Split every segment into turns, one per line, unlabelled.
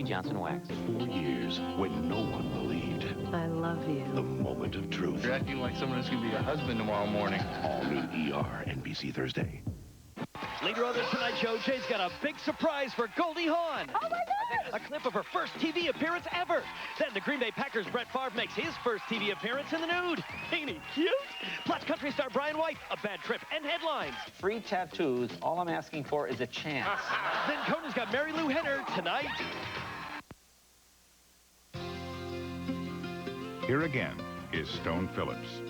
Johnson Wax.
4 years when no one believed.
I love you.
The moment of truth.
You're acting like someone who's going to be your husband tomorrow morning.
All new ER, NBC Thursday.
Later on this Tonight Show, Jay's got a big surprise for Goldie Hawn.
Oh, my God!
A clip of her first TV appearance ever. Then the Green Bay Packers' Brett Favre makes his first TV appearance in the nude. Ain't he cute? Plus country star Brian White, a bad trip, and headlines.
Free tattoos. All I'm asking for is a chance.
Then Conan's got Mary Lou Henner tonight.
Here again is Stone Phillips.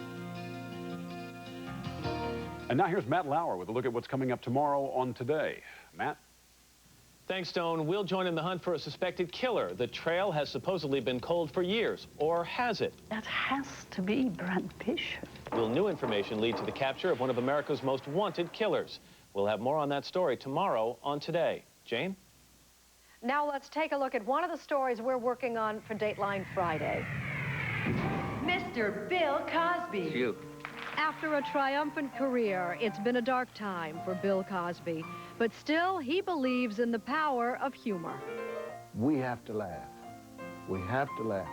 And now here's Matt Lauer with a look at what's coming up tomorrow on Today. Matt?
Thanks, Stone. We'll join in the hunt for a suspected killer. The trail has supposedly been cold for years. Or has it?
That has to be Brent Bishop.
Will new information lead to the capture of one of America's most wanted killers? We'll have more on that story tomorrow on Today. Jane?
Now let's take a look at one of the stories we're working on for Dateline Friday. Mr. Bill Cosby.
It's you.
After a triumphant career, it's been a dark time for Bill Cosby. But still, he believes in the power of humor.
We have to laugh. We have to laugh.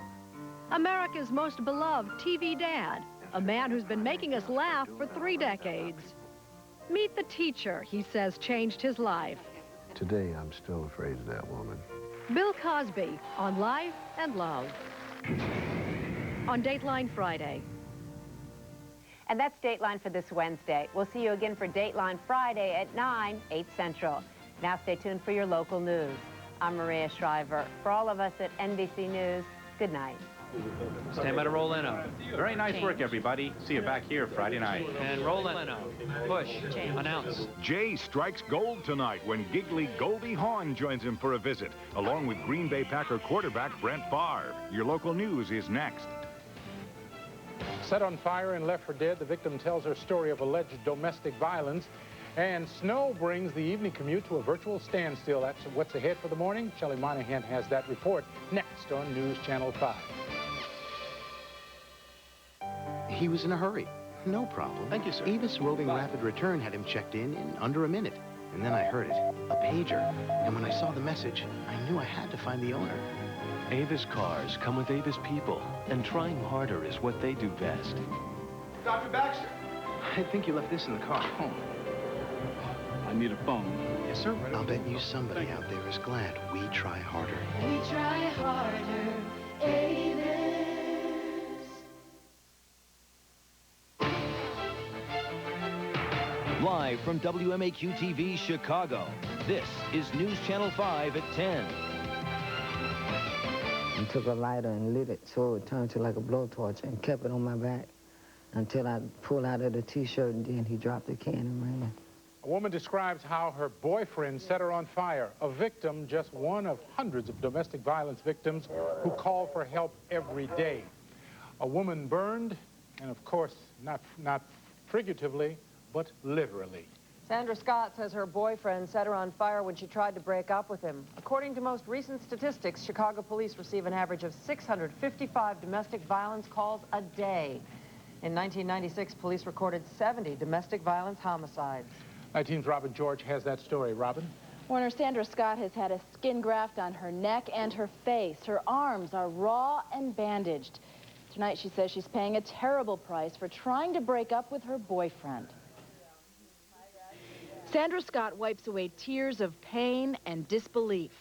America's most beloved TV dad, a man who's been making us laugh for 3 decades. Meet the teacher he says changed his life.
Today, I'm still afraid of that woman.
Bill Cosby on Life and Love. On Dateline Friday.
And that's Dateline for this Wednesday. We'll see you again for Dateline Friday at 9, 8 Central. Now stay tuned for your local news. I'm Maria Shriver. For all of us at NBC News, good night.
Stand by to roll in.
Very nice work, everybody. See you back here Friday night.
And roll in. Push. Announce.
Jay strikes gold tonight when giggly Goldie Hawn joins him for a visit, along with Green Bay Packer quarterback Brent Favre. Your local news is next.
Set on fire and left for dead, the victim tells her story of alleged domestic violence. And snow brings the evening commute to a virtual standstill. That's what's ahead for the morning. Shelley Monahan has that report next on News Channel 5.
He was in a hurry. No problem.
Thank you, sir.
Avis Roving Rapid Return had him checked in under a minute. And then I heard it, a pager. And when I saw the message, I knew I had to find the owner.
Avis cars come with Avis people, and trying harder is what they do best.
Dr. Baxter! I think you left this in the car.
Oh. I need a phone.
Yes, sir. I'll bet you somebody out there is glad we try harder.
We try harder, Avis.
Live from WMAQ-TV Chicago, this is News Channel 5 at 10.
And took a lighter and lit it so it turned to like a blowtorch and kept it on my back until I pulled out of the T-shirt, and then he dropped the can and ran.
A woman describes how her boyfriend set her on fire. A victim, just one of hundreds of domestic violence victims who call for help every day. A woman burned, and of course, not figuratively, but literally.
Sandra Scott says her boyfriend set her on fire when she tried to break up with him. According to most recent statistics, Chicago police receive an average of 655 domestic violence calls a day. In 1996, police recorded 70 domestic violence homicides.
19's Robin George has that story. Robin?
Warner, Sandra Scott has had a skin graft on her neck and her face. Her arms are raw and bandaged. Tonight, she says she's paying a terrible price for trying to break up with her boyfriend. Sandra Scott wipes away tears of pain and disbelief.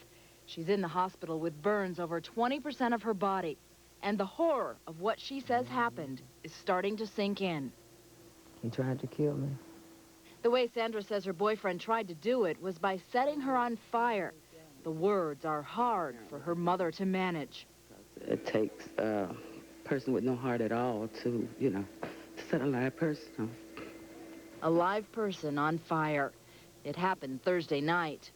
She's in the hospital with burns over 20% of her body. And the horror of what she says happened is starting to sink in.
He tried to kill me.
The way Sandra says her boyfriend tried to do it was by setting her on fire. The words are hard for her mother to manage.
It takes a person with no heart at all to, to set a live person off.
A live person on fire. It happened Thursday night.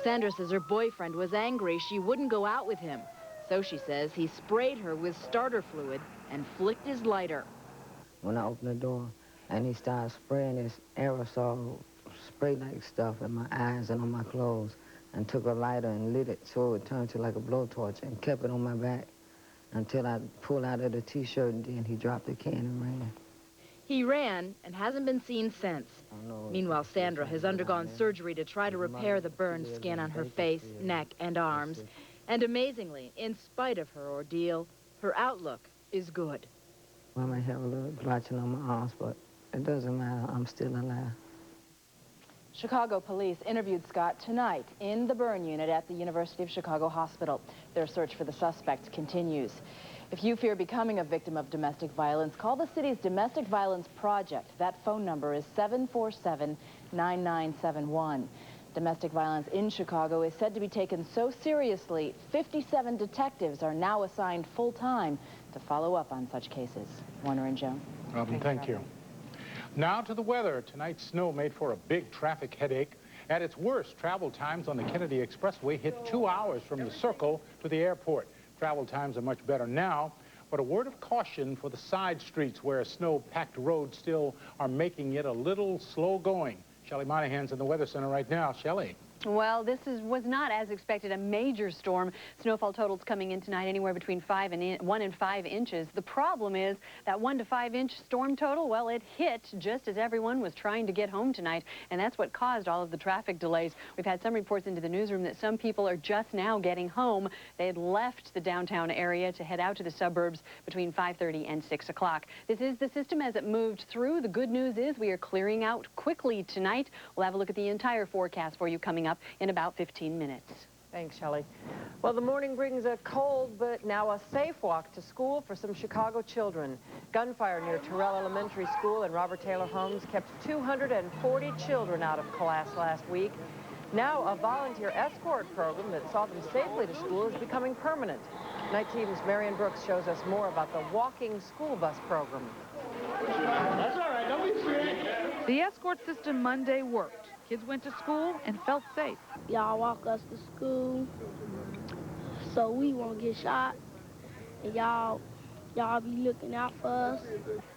Sandra says her boyfriend was angry she wouldn't go out with him. So she says he sprayed her with starter fluid and flicked his lighter.
When I opened the door and he started spraying this aerosol spray-like stuff in my eyes and on my clothes, and took a lighter and lit it so it turned to like a blowtorch and kept it on my back until I pulled out of the T-shirt, and then he dropped the can and ran.
He ran and hasn't been seen since. Meanwhile, Sandra has undergone surgery to try to repair the burned skin on her face, neck, and arms. And amazingly, in spite of her ordeal, her outlook is good.
I might have a little blotching on my arms, but it doesn't matter. I'm still alive.
Chicago police interviewed Scott tonight in the burn unit at the University of Chicago Hospital. Their search for the suspect continues. If you fear becoming a victim of domestic violence, call the city's Domestic Violence Project. That phone number is 747-9971. Domestic violence in Chicago is said to be taken so seriously, 57 detectives are now assigned full-time to follow up on such cases. Warner and Joan.
Robin, thank you. Now to the weather. Tonight's snow made for a big traffic headache. At its worst, travel times on the Kennedy Expressway hit 2 hours from the Circle to the airport. Travel times are much better now, but a word of caution for the side streets where snow-packed roads still are making it a little slow going. Shelley Monahan's in the Weather Center right now. Shelley.
Well, this was not, as expected, a major storm. Snowfall totals coming in tonight anywhere between 1 and 5 inches. The problem is that 1 to 5 inch storm total, well, it hit just as everyone was trying to get home tonight, and that's what caused all of the traffic delays. We've had some reports into the newsroom that some people are just now getting home. They had left the downtown area to head out to the suburbs between 5:30 and 6 o'clock. This is the system as it moved through. The good news is we are clearing out quickly tonight. We'll have a look at the entire forecast for you coming up in about 15 minutes.
Thanks, Shelley. Well, the morning brings a cold, but now a safe walk to school for some Chicago children. Gunfire near Terrell Elementary School and Robert Taylor Homes kept 240 children out of class last week. Now a volunteer escort program that saw them safely to school is becoming permanent. Night Team's Marion Brooks shows us more about the walking school bus program.
That's all right, don't be scared. The escort system Monday worked. Kids went to school and felt safe.
Y'all walk us to school so we won't get shot, and y'all be looking out for us.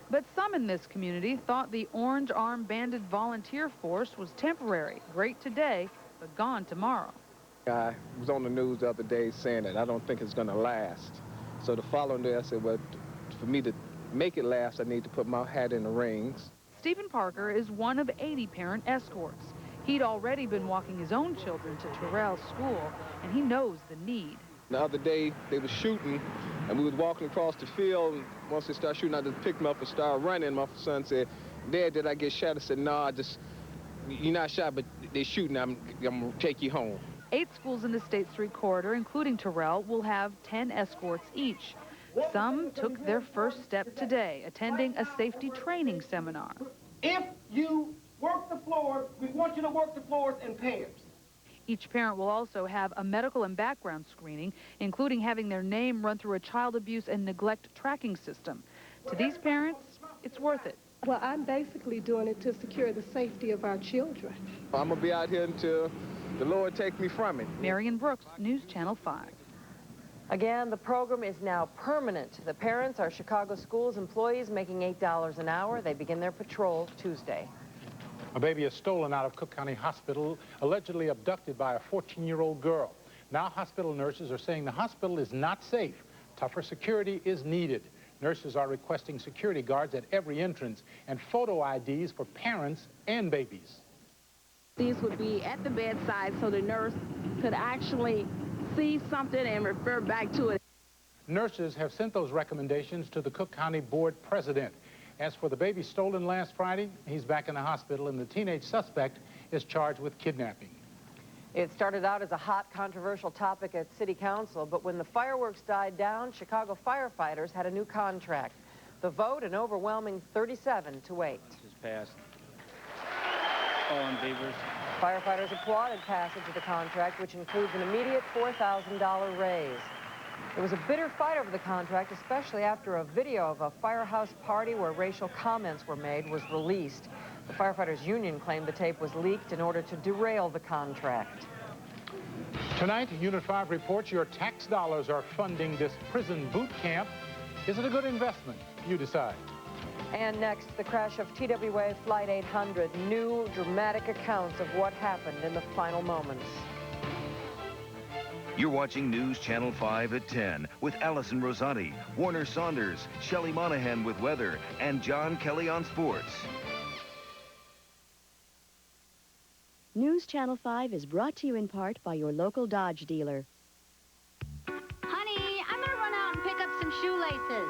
But some in this community thought the orange arm-banded volunteer force was temporary, great today, but gone tomorrow.
I was on the news the other day saying that I don't think it's going to last. So the following day I said, well, for me to make it last, I need to put my hat in the rings.
Stephen Parker is one of 80 parent escorts. He'd already been walking his own children to Terrell School, and he knows the need.
The other day, they were shooting, and we was walking across the field, and once they started shooting, I just picked them up and started running. My son said, Dad, did I get shot? I said, no, you're not shot, but they're shooting. I'm going to take you home.
8 schools in the State Street corridor, including Terrell, will have 10 escorts each. Some took their first step today, attending a safety training seminar.
If you work the floors, we want you to work the floors in pairs.
Each parent will also have a medical and background screening, including having their name run through a child abuse and neglect tracking system. To these parents, it's worth it.
Well, I'm basically doing it to secure the safety of our children.
I'm going to be out here until the Lord take me from it.
Marion Brooks, News Channel 5.
Again, the program is now permanent. The parents are Chicago Schools employees making $8 an hour. They begin their patrol Tuesday.
A baby is stolen out of Cook County Hospital, allegedly abducted by a 14-year-old girl. Now hospital nurses are saying the hospital is not safe. Tougher security is needed. Nurses are requesting security guards at every entrance and photo IDs for parents and babies.
These would be at the bedside so the nurse could actually see something and refer back to it.
Nurses have sent those recommendations to the Cook County Board president. As for the baby stolen last Friday, he's back in the hospital, and the teenage suspect is charged with kidnapping.
It started out as a hot, controversial topic at City Council, but when the fireworks died down, Chicago firefighters had a new contract. The vote, an overwhelming 37-8.
Just passed. On Beavers.
Firefighters applauded passage of the contract, which includes an immediate $4,000 raise. There was a bitter fight over the contract, especially after a video of a firehouse party where racial comments were made was released. The firefighters' union claimed the tape was leaked in order to derail the contract.
Tonight, Unit 5 reports your tax dollars are funding this prison boot camp. Is it a good investment? You decide.
And next, the crash of TWA Flight 800. New dramatic accounts of what happened in the final moments.
You're watching News Channel 5 at 10 with Allison Rosati, Warner Saunders, Shelley Monahan with weather, and John Kelly on sports.
News Channel 5 is brought to you in part by your local Dodge dealer.
Honey, I'm gonna run out and pick up some shoelaces.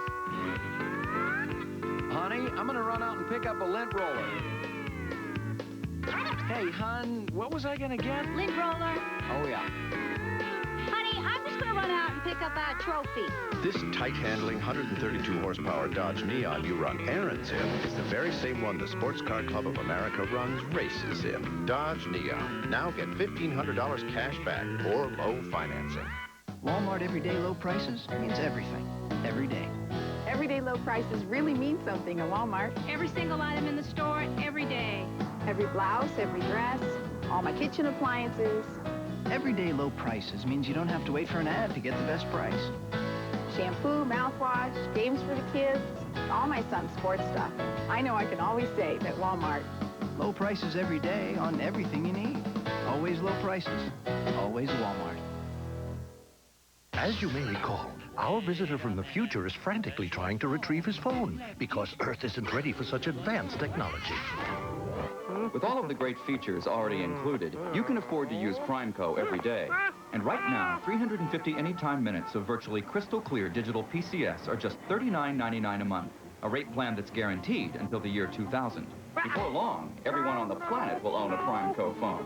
Honey, I'm gonna run out and pick up a lint roller. Hey, hon, what was I gonna get?
Lint roller.
Oh, yeah.
Honey, I'm just gonna run out and pick up a trophy.
This tight-handling 132-horsepower Dodge Neon you run errands in is the very same one the Sports Car Club of America runs races in. Dodge Neon. Now get $1,500 cash back or low financing.
Walmart everyday low prices means everything, every day.
Everyday low prices really mean something at Walmart.
Every single item in the store, every day.
Every blouse, every dress, all my kitchen appliances.
Everyday low prices means you don't have to wait for an ad to get the best price.
Shampoo, mouthwash, games for the kids, all my son's sports stuff. I know I can always save at Walmart.
Low prices every day on everything you need. Always low prices. Always Walmart.
As you may recall, our visitor from the future is frantically trying to retrieve his phone because Earth isn't ready for such advanced technology.
With all of the great features already included, you can afford to use PrimeCo every day. And right now, 350 anytime minutes of virtually crystal clear digital PCS are just $39.99 a month, a rate plan that's guaranteed until the year 2000. Before long, everyone on the planet will own a PrimeCo phone.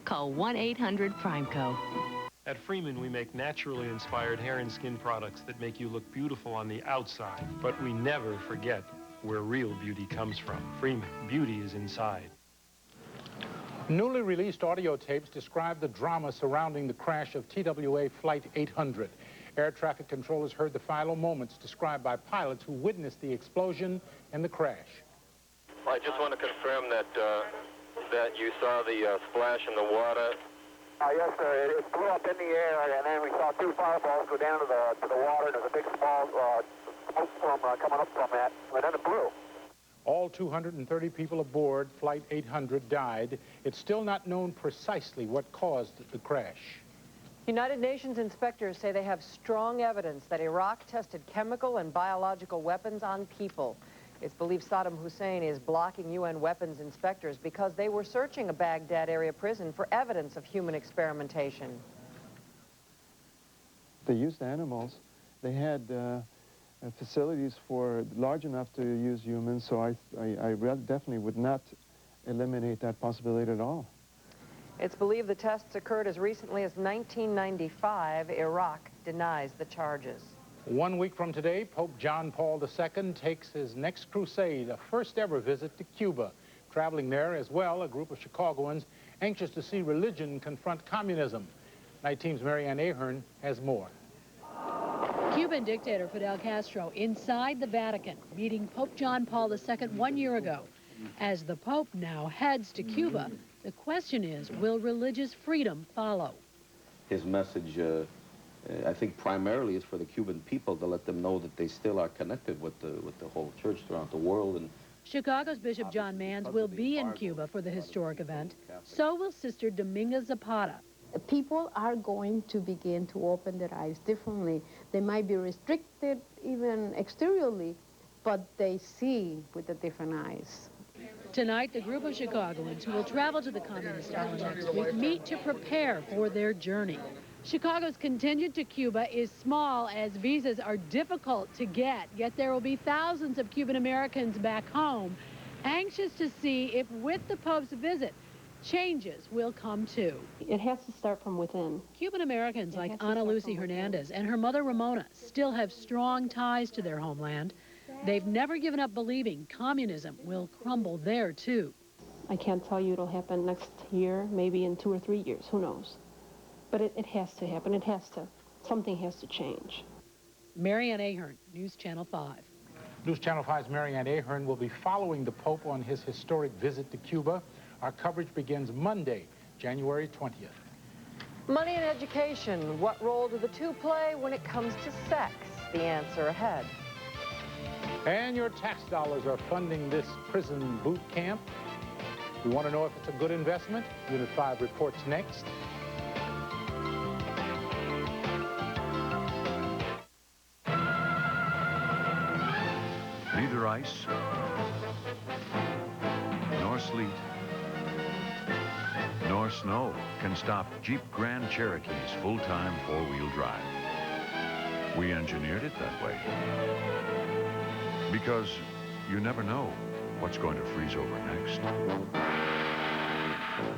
Call 1-800-PrimeCo.
At Freeman, we make naturally inspired hair and skin products that make you look beautiful on the outside, but we never forget where real beauty comes from. Freeman, beauty is inside.
Newly released audio tapes describe the drama surrounding the crash of TWA Flight 800. Air traffic controllers heard the final moments described by pilots who witnessed the explosion and the crash.
I just want to confirm that that you saw the splash in the water.
Yes, sir. It blew up in the air, and then we saw two fireballs go down to the water. There's a big small smoke storm coming up from that, and then it blew.
All 230 people aboard Flight 800 died. It's still not known precisely what caused the crash.
United Nations inspectors say they have strong evidence that Iraq tested chemical and biological weapons on people. It's believed Saddam Hussein is blocking UN weapons inspectors because they were searching a Baghdad area prison for evidence of human experimentation.
They used animals. They had facilities for large enough to use humans, so I definitely would not eliminate that possibility at all.
It's believed the tests occurred as recently as 1995. Iraq denies the charges.
1 week from today, Pope John Paul II takes his next crusade, a first-ever visit to Cuba. Traveling there as well, a group of Chicagoans anxious to see religion confront communism. Night Team's Marianne Ahern has more.
Cuban dictator Fidel Castro inside the Vatican, meeting Pope John Paul II 1 year ago. As the Pope now heads to Cuba, the question is, will religious freedom follow?
His message, I think, primarily is for the Cuban people to let them know that they still are connected with the whole church throughout the world. And
Chicago's Bishop John Manns will be in Cuba for the historic event. So will Sister Dominga Zapata.
People are going to begin to open their eyes differently. They might be restricted even exteriorly, but they see with the different eyes.
Tonight, the group of Chicagoans who will travel to the Communist island next week meet to prepare for their journey. Chicago's contingent to Cuba is small as visas are difficult to get, yet there will be thousands of Cuban Americans back home anxious to see if with the Pope's visit, changes will come too.
It has to start from within.
Cuban Americans like Ana Lucy Hernandez and her mother Ramona still have strong ties to their homeland. They've never given up believing communism will crumble there too.
I can't tell you it'll happen next year, maybe in 2 or 3 years, who knows. But it has to happen. It has to. Something has to change.
Marianne Ahern, News Channel 5.
News Channel 5's Marianne Ahern will be following the Pope on his historic visit to Cuba. Our coverage begins Monday, January 20th.
Money and education. What role do the two play when it comes to sex? The answer ahead.
And your tax dollars are funding this prison boot camp. We want to know if it's a good investment. Unit 5 reports next.
neither ice nor sleet nor snow can stop Jeep Grand Cherokee's full-time four-wheel drive. We engineered it that way because you never know what's going to freeze over next.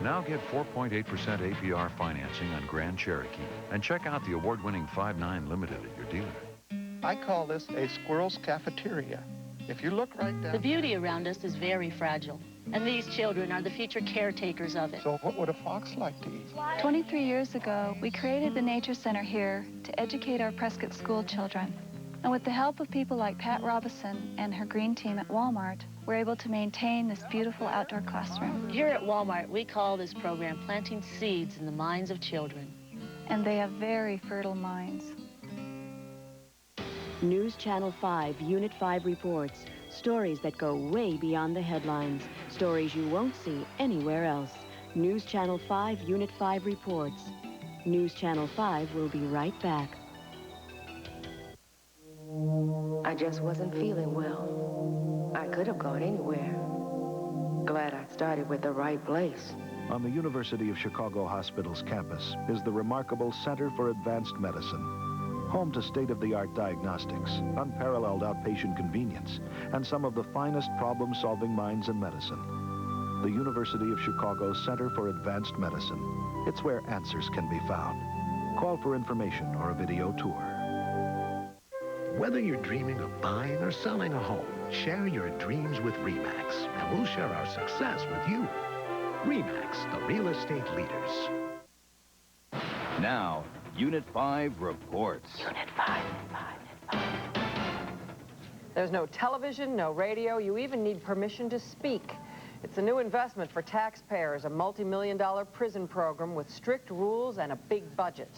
Now get 4.8% APR financing on Grand Cherokee and check out the award-winning 5.9 Limited at your dealer.
I call this a squirrel's cafeteria. If you look right down...
The beauty around us is very fragile, and these children are the future caretakers of it.
So what would a fox like to eat?
23 years ago, we created the Nature Center here to educate our Prescott school children. And with the help of people like Pat Robison and her green team at Walmart, we're able to maintain this beautiful outdoor classroom.
Here at Walmart, we call this program Planting Seeds in the Minds of Children.
And they have very fertile minds.
News Channel 5, Unit 5 reports. Stories that go way beyond the headlines. Stories you won't see anywhere else. News Channel 5, Unit 5 reports. News Channel 5 will be right back.
I just wasn't feeling well. I could have gone anywhere. Glad I started with the right place.
On the University of Chicago Hospital's campus is the remarkable Center for Advanced Medicine, home to state-of-the-art diagnostics, unparalleled outpatient convenience, and some of the finest problem-solving minds in medicine. The University of Chicago Center for Advanced Medicine. It's where answers can be found. Call for information or a video tour. Whether you're dreaming of buying or selling a home, share your dreams with RE/MAX, and we'll share our success with you. RE/MAX, the real estate leaders.
Now, Unit 5 reports.
Unit 5.
There's no television, no radio. You even need permission to speak. It's a new investment for taxpayers, a multi-million-dollar prison program with strict rules and a big budget.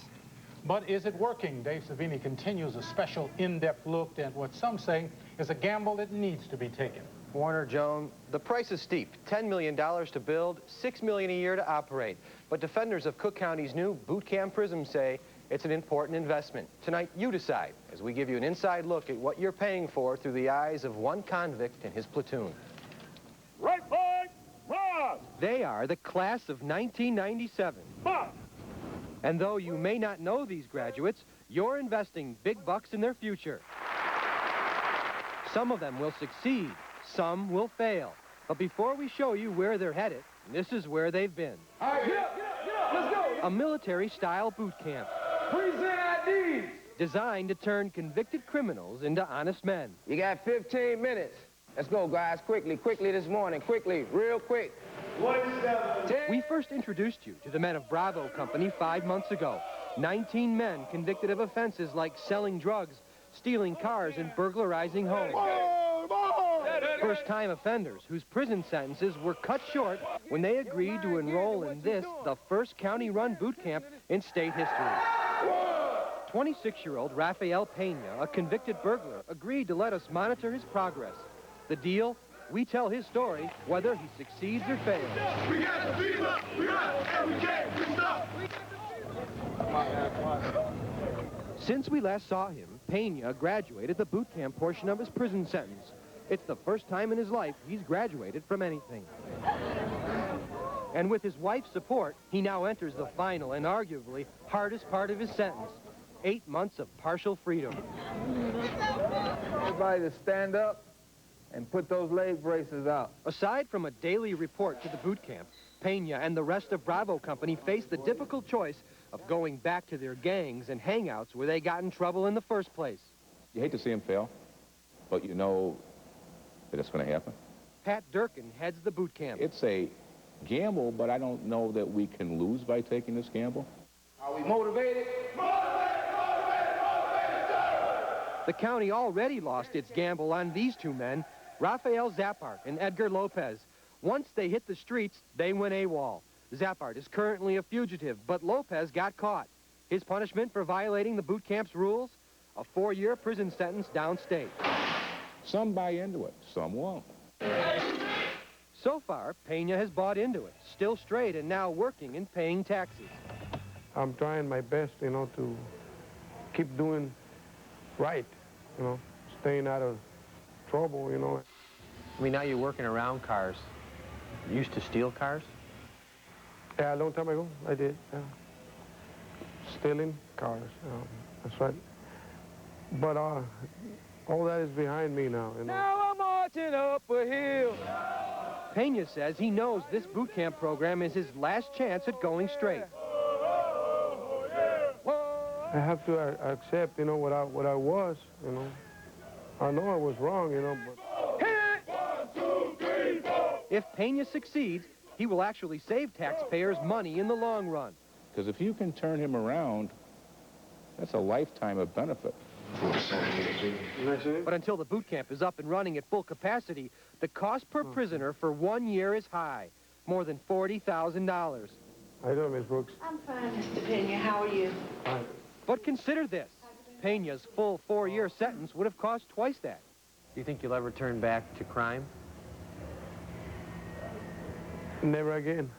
But is it working? Dave Savini continues a special in-depth look at what some say is a gamble that needs to be taken.
Warner, Joan, the price is steep. $10 million to build, $6 million a year to operate. But defenders of Cook County's new boot camp prison say it's an important investment. Tonight, you decide, as we give you an inside look at what you're paying for through the eyes of one convict and his platoon.
Right flag, march!
They are the class of 1997.
March!
And though you may not know these graduates, you're investing big bucks in their future. Some of them will succeed, some will fail. But before we show you where they're headed, this is where they've been.
All right, get up, let's go.
A military-style boot camp.
Present IDs.
Designed to turn convicted criminals into honest men.
You got 15 minutes. Let's go, guys, quickly this morning, quickly, real quick.
27.
We first introduced you to the men of Bravo Company 5 months ago. 19 men convicted of offenses like selling drugs, stealing cars, and burglarizing homes. First-time offenders whose prison sentences were cut short when they agreed to enroll in this, the first county-run boot camp in state history. 26-year-old Rafael Pena, a convicted burglar, agreed to let us monitor his progress. The deal? We tell his story, whether he succeeds or fails.
We got to beat him up! We got it! And we can't stop!
Since we last saw him, Pena graduated the boot camp portion of his prison sentence. It's the first time in his life he's graduated from anything. And with his wife's support, he now enters the final and arguably hardest part of his sentence. 8 months of partial freedom.
Everybody to stand up and put those leg braces out.
Aside from a daily report to the boot camp, Pena and the rest of Bravo Company face the difficult choice of going back to their gangs and hangouts where they got in trouble in the first place.
You hate to see him fail, but you know that it's going to happen.
Pat Durkin heads the boot camp.
It's a gamble, but I don't know that we can lose by taking this gamble.
Are we motivated?
The county already lost its gamble on these two men, Rafael Zappart and Edgar Lopez. Once they hit the streets, they went AWOL. Zappart is currently a fugitive, but Lopez got caught. His punishment for violating the boot camp's rules? A 4-year prison sentence downstate.
Some buy into it, some won't.
So far, Pena has bought into it, still straight and now working and paying taxes.
I'm trying my best, to keep doing right, staying out of
trouble, you know.
I mean, now you're working around cars. You used to steal cars?
Yeah, a long time ago, I did, yeah. Stealing cars, that's right. But all that is behind me now, you know.
Now I'm marching up a hill. Pena says he knows this boot camp program is his last chance at going straight.
I have to accept, you know, what I was, you know. I know I was wrong, you know, but...
If Pena succeeds, he will actually save taxpayers money in the long run.
Because if you can turn him around, that's a lifetime of benefit.
But until the boot camp is up and running at full capacity, the cost per prisoner for 1 year is high, more than $40,000.
How you doing, Miss Brooks?
I'm fine, Mr. Pena. How are you?
Fine.
But consider this. Pena's full 4-year sentence would have cost twice that. Do you think you'll ever turn back to crime?
Never again.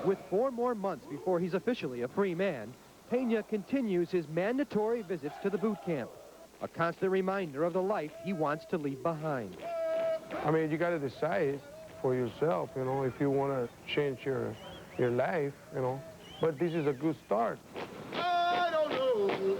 With 4 more months before he's officially a free man, Pena continues his mandatory visits to the boot camp, a constant reminder of the life he wants to leave behind.
I mean, you got to decide for yourself, you know, if you want to change your life, you know. But this is a good start.
I don't know what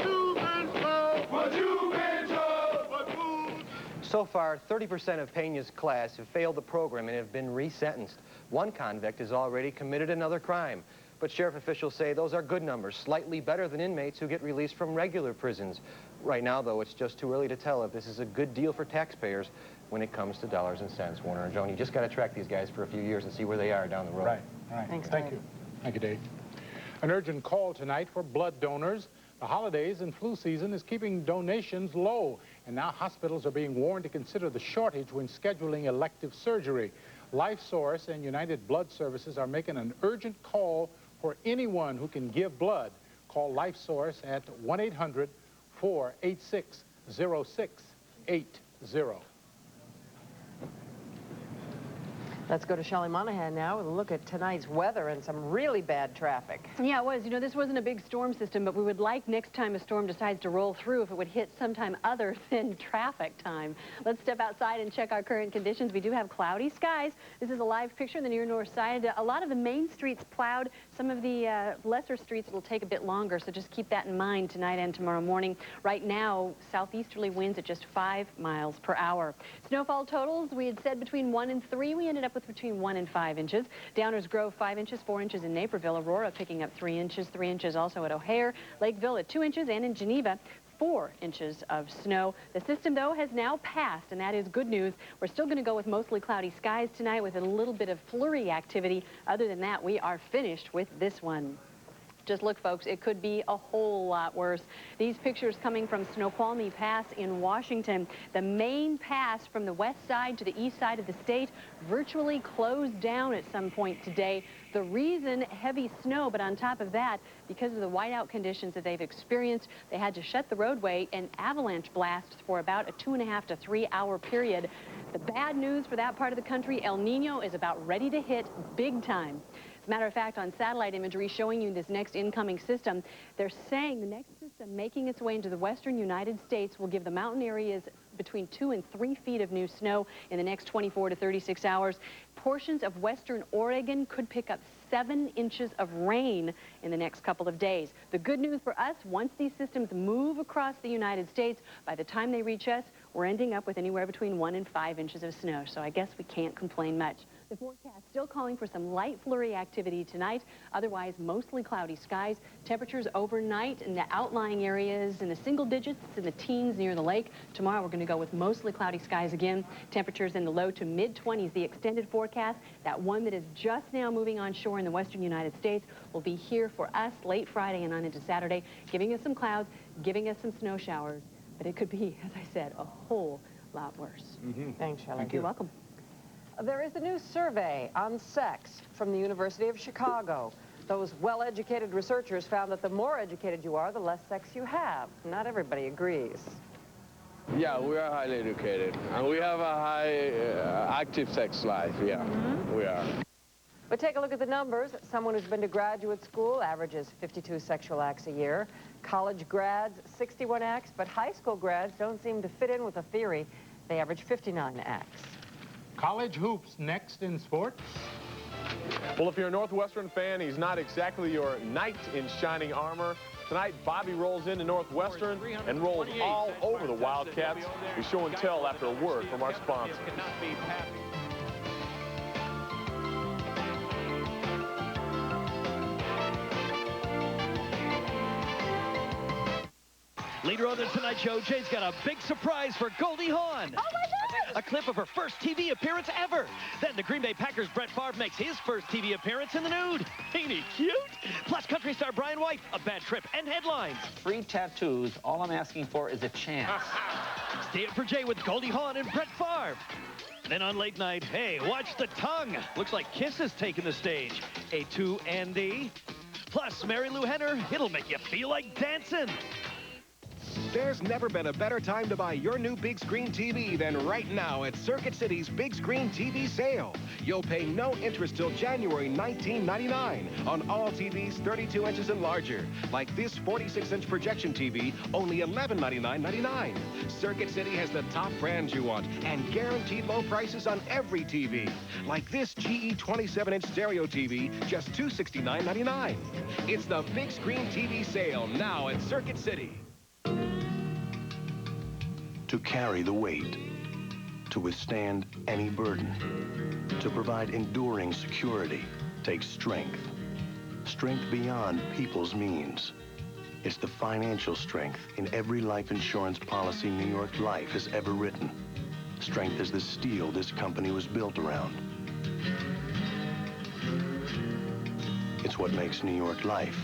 you've been told, what you've been told, what food.
So far, 30% of Pena's class have failed the program and have been resentenced. One convict has already committed another crime. But sheriff officials say those are good numbers, slightly better than inmates who get released from regular prisons. Right now, though, it's just too early to tell if this is a good deal for taxpayers when it comes to dollars and cents. Warner and Joan, you just got to track these guys for a few years and see where they are down the road.
Right, right.
Thanks,
Thank you. Thank you, Dave. An urgent call tonight for blood donors. The holidays and flu season is keeping donations low, and now hospitals are being warned to consider the shortage when scheduling elective surgery. LifeSource and United Blood Services are making an urgent call for anyone who can give blood. Call LifeSource at 1-800-486-0680.
Let's go to Shelley Monahan now with a look at tonight's weather and some really bad traffic.
Yeah, it was. You know, this wasn't a big storm system, but we would like next time a storm decides to roll through if it would hit sometime other than traffic time. Let's step outside and check our current conditions. We do have cloudy skies. This is a live picture in the near north side. A lot of the main streets plowed. Some of the lesser streets will take a bit longer, so just keep that in mind tonight and tomorrow morning. Right now, southeasterly winds at just 5 miles per hour. Snowfall totals, we had said between 1 and 3. We ended up with between 1 and 5 inches. Downers Grove 5 inches, 4 inches in Naperville. Aurora picking up 3 inches, 3 inches also at O'Hare. Lakeville at 2 inches, and in Geneva 4 inches of snow. The system, though, has now passed, and that is good news. We're still going to go with mostly cloudy skies tonight with a little bit of flurry activity. Other than that, we are finished with this one. Just look, folks, it could be a whole lot worse. These pictures coming from Snoqualmie Pass in Washington. The main pass from the west side to the east side of the state virtually closed down at some point today. The reason, heavy snow, but on top of that, because of the whiteout conditions that they've experienced, they had to shut the roadway and avalanche blast for about a 2.5 to 3 hour period. The bad news for that part of the country, El Nino is about ready to hit big time. As a matter of fact, on satellite imagery showing you this next incoming system, they're saying the next system making its way into the western United States will give the mountain areas between 2 and 3 feet of new snow in the next 24 to 36 hours. Portions of western Oregon could pick up 7 inches of rain in the next couple of days. The good news for us, once these systems move across the United States, by the time they reach us, we're ending up with anywhere between 1 and 5 inches of snow. So I guess we can't complain much. The forecast still calling for some light flurry activity tonight. Otherwise, mostly cloudy skies. Temperatures overnight in the outlying areas in the single digits, in the teens near the lake. Tomorrow, we're going to go with mostly cloudy skies again. Temperatures in the low to mid-20s. The extended forecast, that one that is just now moving on shore in the western United States, will be here for us late Friday and on into Saturday, giving us some clouds, giving us some snow showers. But it could be, as I said, a whole lot worse.
Thanks, Shelley.
You're welcome.
There is a new survey on sex from the University of Chicago. Those well-educated researchers found that the more educated you are, the less sex you have. Not everybody agrees.
Yeah, we are highly educated, and we have a high active sex life, yeah, we are.
But take a look at the numbers. Someone who's been to graduate school averages 52 sexual acts a year. College grads, 61 acts, but high school grads don't seem to fit in with the theory. They average 59 acts.
College hoops next in sports.
Well, if you're a Northwestern fan, he's not exactly your knight in shining armor. Tonight, Bobby rolls into Northwestern and rolls all over the Wildcats. We show and tell after a word from our sponsor.
Later on the Tonight Show, Jay's got a big surprise for Goldie Hawn. Oh, my God! A clip of her first TV appearance ever. Then the Green Bay Packers' Brett Favre makes his first TV appearance in the nude. Ain't he cute? Plus country star Brian White, a bad trip, and headlines.
3 tattoos. All I'm asking for is a chance.
Stay up for Jay with Goldie Hawn and Brett Favre. Then on late night, hey, watch the tongue. Looks like Kiss is taking the stage. A2 and D. Plus, Mary Lou Henner, it'll make you feel like dancing.
There's never been a better time to buy your new big screen TV than right now at Circuit City's Big Screen TV sale. You'll pay no interest till January 1999 on all TVs 32 inches and larger. Like this 46-inch projection TV, only $1199.99. Circuit City has the top brands you want and guaranteed low prices on every TV. Like this GE 27-inch stereo TV, just $269.99. It's the Big Screen TV sale now at Circuit City.
To carry the weight, to withstand any burden, to provide enduring security takes strength. Strength beyond people's means. It's the financial strength in every life insurance policy New York Life has ever written. Strength is the steel this company was built around. It's what makes New York Life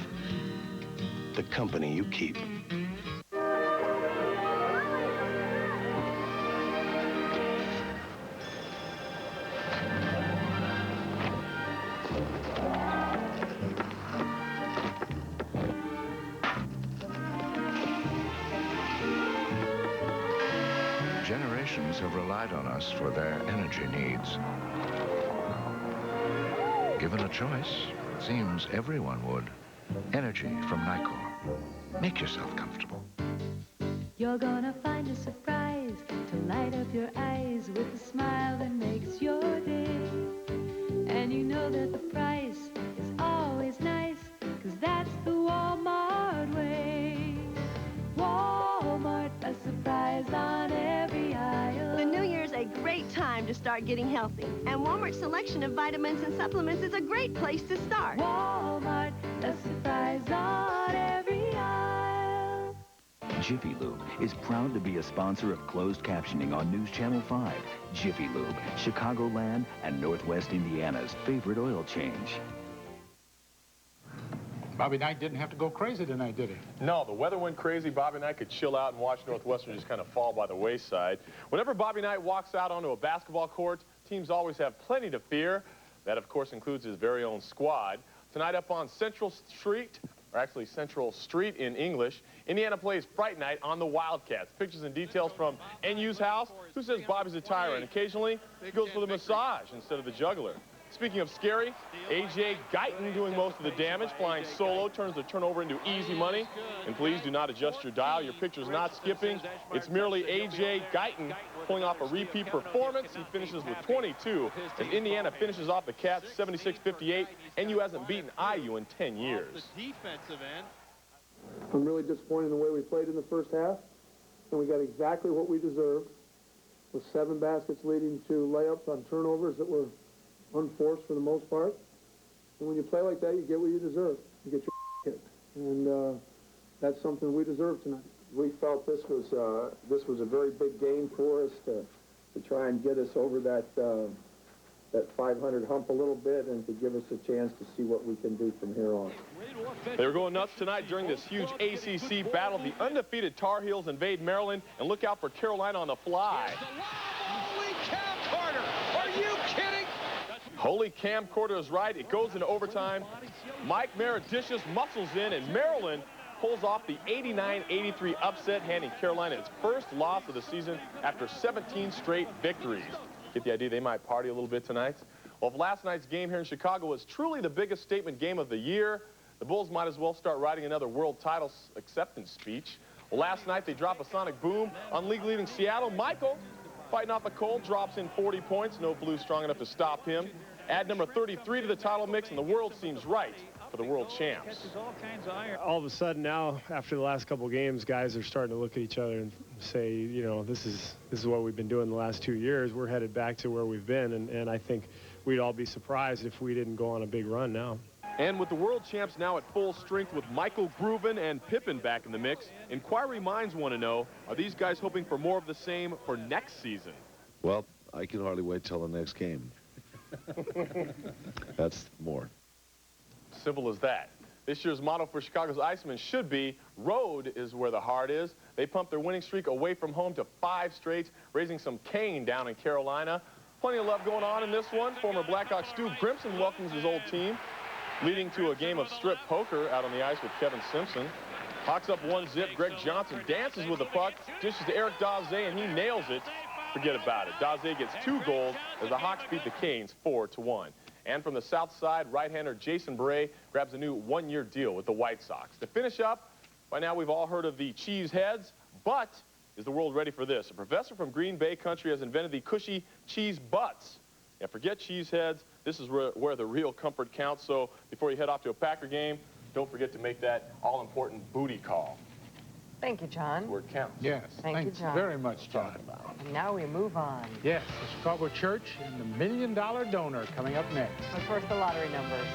the company you keep.
Generations have relied on us for their energy needs. Given a choice, it seems everyone would. Energy from Nicor. Make yourself comfortable.
You're gonna find a surprise to light up your eyes with a smile that makes your day. And you know that the price is always nice, 'cause that's the Walmart way. Walmart, a surprise on every aisle.
The new year's a great time to start getting healthy, and Walmart's selection of vitamins and supplements is a great place to start.
Walmart, a surprise on every aisle.
Jiffy Lube is proud to be a sponsor of closed captioning on News Channel 5. Jiffy Lube, Chicagoland and Northwest Indiana's favorite oil change.
Bobby Knight didn't have to go crazy tonight, did he?
No, the weather went crazy. Bobby Knight could chill out and watch Northwestern just kind of fall by the wayside. Whenever Bobby Knight walks out onto a basketball court, teams always have plenty to fear. That, of course, includes his very own squad. Tonight up on Central Street, or actually Central Street in English, Indiana plays Fright Night on the Wildcats. Pictures and details from NU's house. Who says Bobby's a tyrant? Occasionally, he goes for the massage instead of the juggler. Speaking of scary, A.J. Guyton doing most of the damage, flying solo, turns the turnover into easy money. And please do not adjust your dial. Your picture's not skipping. It's merely A.J. Guyton pulling off a repeat performance. He finishes with 22 as Indiana finishes off the Cats 76-58. NU hasn't beaten IU in 10 years.
I'm really disappointed in the way we played in the first half, and we got exactly what we deserved, with 7 baskets leading to layups on turnovers that were unforced for the most part. And when you play like that, you get what you deserve. You get your kicked. And that's something we deserve tonight.
We felt this was a very big game for us to try and get us over that 500 hump a little bit and to give us a chance to see what we can do from here on.
They were going nuts tonight during this huge ACC battle. The undefeated Tar Heels invade Maryland, and look out for Carolina on the fly.
Holy cow, Carter! Are you kidding?
Holy camcorder is right. It goes into overtime. Mike Meredicious muscles in, and Maryland pulls off the 89-83 upset, handing Carolina its first loss of the season after 17 straight victories. Get the idea they might party a little bit tonight? Well, if last night's game here in Chicago was truly the biggest statement game of the year, the Bulls might as well start writing another world title acceptance speech. Well, last night they dropped a sonic boom on league-leading Seattle. Michael, fighting off a cold, drops in 40 points. No Blue strong enough to stop him. Add number 33 to the title mix, and the world seems right for the world champs.
All of a sudden now, after the last couple games, guys are starting to look at each other and say, you know, this is what we've been doing the last 2 years. We're headed back to where we've been, and I think we'd all be surprised if we didn't go on a big run now.
And with the world champs now at full strength with Michael Grubin and Pippen back in the mix, inquiry minds want to know, are these guys hoping for more of the same for next season?
Well, I can hardly wait till the next game. That's more.
Simple as that. This year's motto for Chicago's Icemen should be, road is where the heart is. They pumped their winning streak away from home to 5 straight, raising some cane down in Carolina. Plenty of love going on in this one. Former Blackhawk Stu Grimson welcomes his old team, leading to a game of strip poker out on the ice with Kevin Simpson. Hawks up 1-0. Greg Johnson dances with the puck, dishes to Eric Daze, and he nails it. Forget about it. Daze gets 2 goals as the Hawks beat the Canes 4-1. And from the south side, right-hander Jason Bray grabs a new 1-year deal with the White Sox. To finish up, by now we've all heard of the cheese heads, but is the world ready for this? A professor from Green Bay country has invented the cushy cheese butts. Yeah, forget cheese heads. This is where the real comfort counts. So before you head off to a Packer game, don't forget to make that all-important booty call.
Thank you, John.
Where it counts.
Yes,
Thank you,
thanks
John.
very much, John.
And now we move on.
Yes, the Chicago Church and the $1 Million Donor coming up next.
But first, the lottery numbers.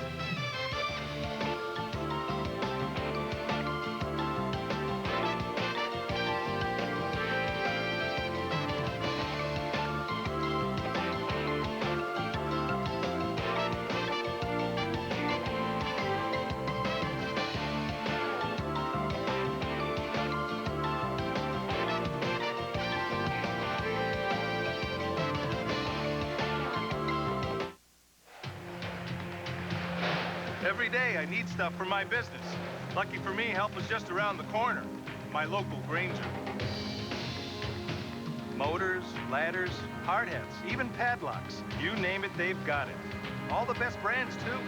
Every day I need stuff for my business. Lucky for me, help is just around the corner. My local Grainger. Motors, ladders, hard hats, even padlocks. You name it, they've got it. All the best brands, too.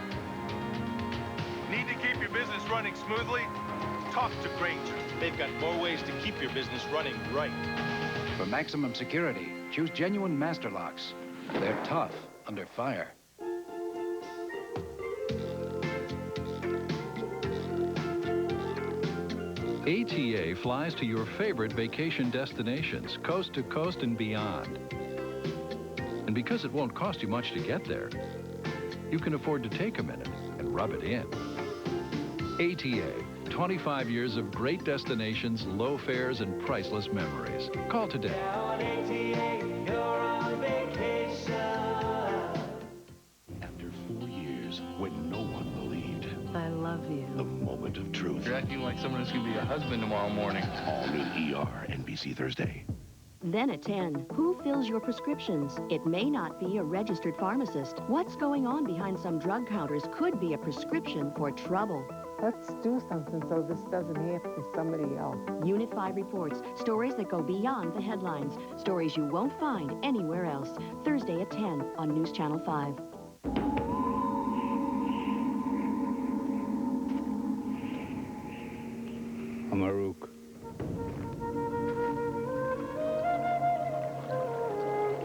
Need to keep your business running smoothly? Talk to Grainger. They've got more ways to keep your business running right.
For maximum security, choose genuine master locks. They're tough under fire.
ATA flies to your favorite vacation destinations, coast to coast and beyond. And because it won't cost you much to get there, you can afford to take a minute and rub it in. ATA, 25 years of great destinations, low fares, and priceless memories. Call today.
After 4 years, when no one believed,
I love you.
the moment of truth.
You're acting like someone who's going to be a husband tomorrow morning.
All new ER, NBC Thursday.
Then at 10, who fills your prescriptions? It may not be a registered pharmacist. What's going on behind some drug counters could be a prescription for trouble.
Let's do something so this doesn't happen to somebody else.
Unit 5 reports, stories that go beyond the headlines, stories you won't find anywhere else. Thursday at 10 on News Channel 5.
Amaruk.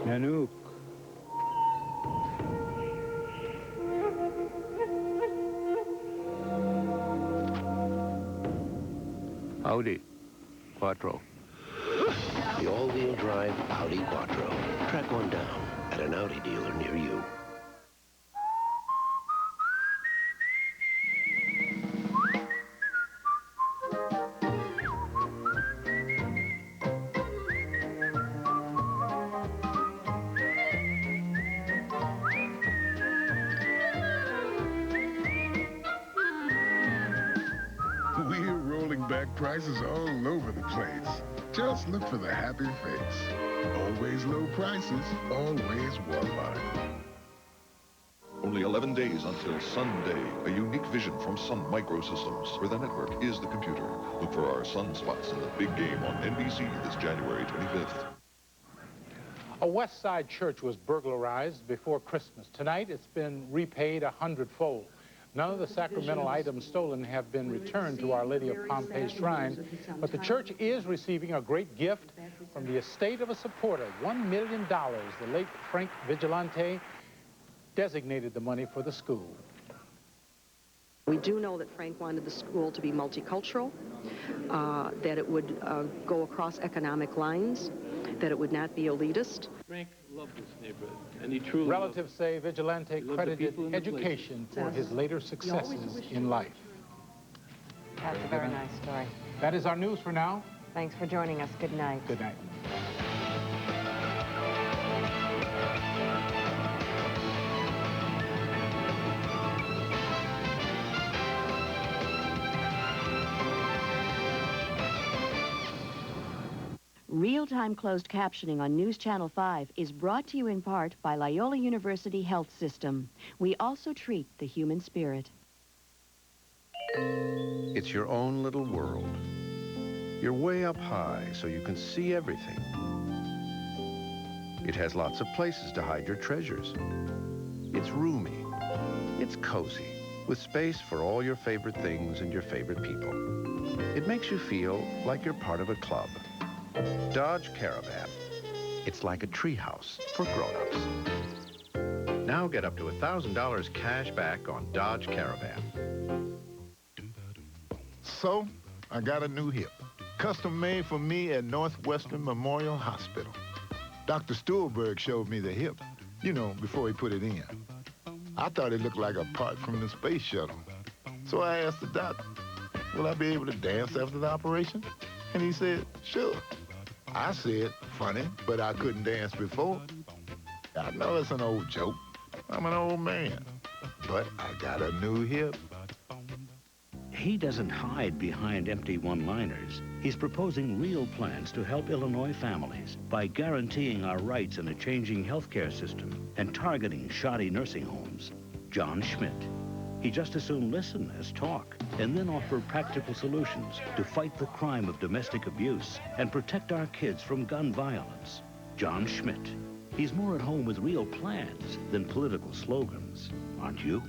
Nanook.
Audi Quattro.
The all-wheel drive Audi Quattro. Track one down at an Audi dealer near you.
We're rolling back prices all over the place. Just look for the happy face. Always low prices, always Walmart.
Only 11 days until Sunday, a unique vision from Sun Microsystems, where the network is the computer. Look for our sunspots in the big game on NBC this January 25th.
A West Side church was burglarized before Christmas. Tonight, it's been repaid 100-fold. None of the sacramental items stolen have been returned to Our Lady of Pompeii Shrine, but the church is receiving a great gift from the estate of a supporter, $1 million. The late Frank Vigilante designated the money for the school.
We do know that Frank wanted the school to be multicultural, that it would go across economic lines, that it would not be elitist.
Frank loved this neighborhood, and he truly
Relatives say Vigilante credited education for his later successes in life.
That's a very nice story.
That is our news for now.
Thanks for joining us. Good night.
Good night.
Real-time closed captioning on News Channel 5 is brought to you in part by Loyola University Health System. We also treat the human spirit.
It's your own little world. You're way up high, so you can see everything. It has lots of places to hide your treasures. It's roomy. It's cozy, with space for all your favorite things and your favorite people. It makes you feel like you're part of a club. Dodge Caravan. It's like a treehouse for grown-ups. Now get up to $1,000 cash back on Dodge Caravan.
So, I got a new hip. Custom made for me at Northwestern Memorial Hospital. Dr. Stuhlberg showed me the hip, you know, before he put it in. I thought it looked like a part from the space shuttle. So I asked the doctor, will I be able to dance after the operation? And he said, sure. I said, funny, but I couldn't dance before. I know it's an old joke. I'm an old man. But I got a new hip.
He doesn't hide behind empty one-liners. He's proposing real plans to help Illinois families by guaranteeing our rights in a changing healthcare system and targeting shoddy nursing homes. John Schmidt. He just as soon listen as talk, and then offer practical solutions to fight the crime of domestic abuse and protect our kids from gun violence. John Schmidt. He's more at home with real plans than political slogans. Aren't you?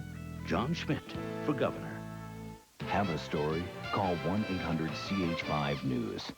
John Schmidt for governor.
Have a story? Call 1-800-CH5-NEWS.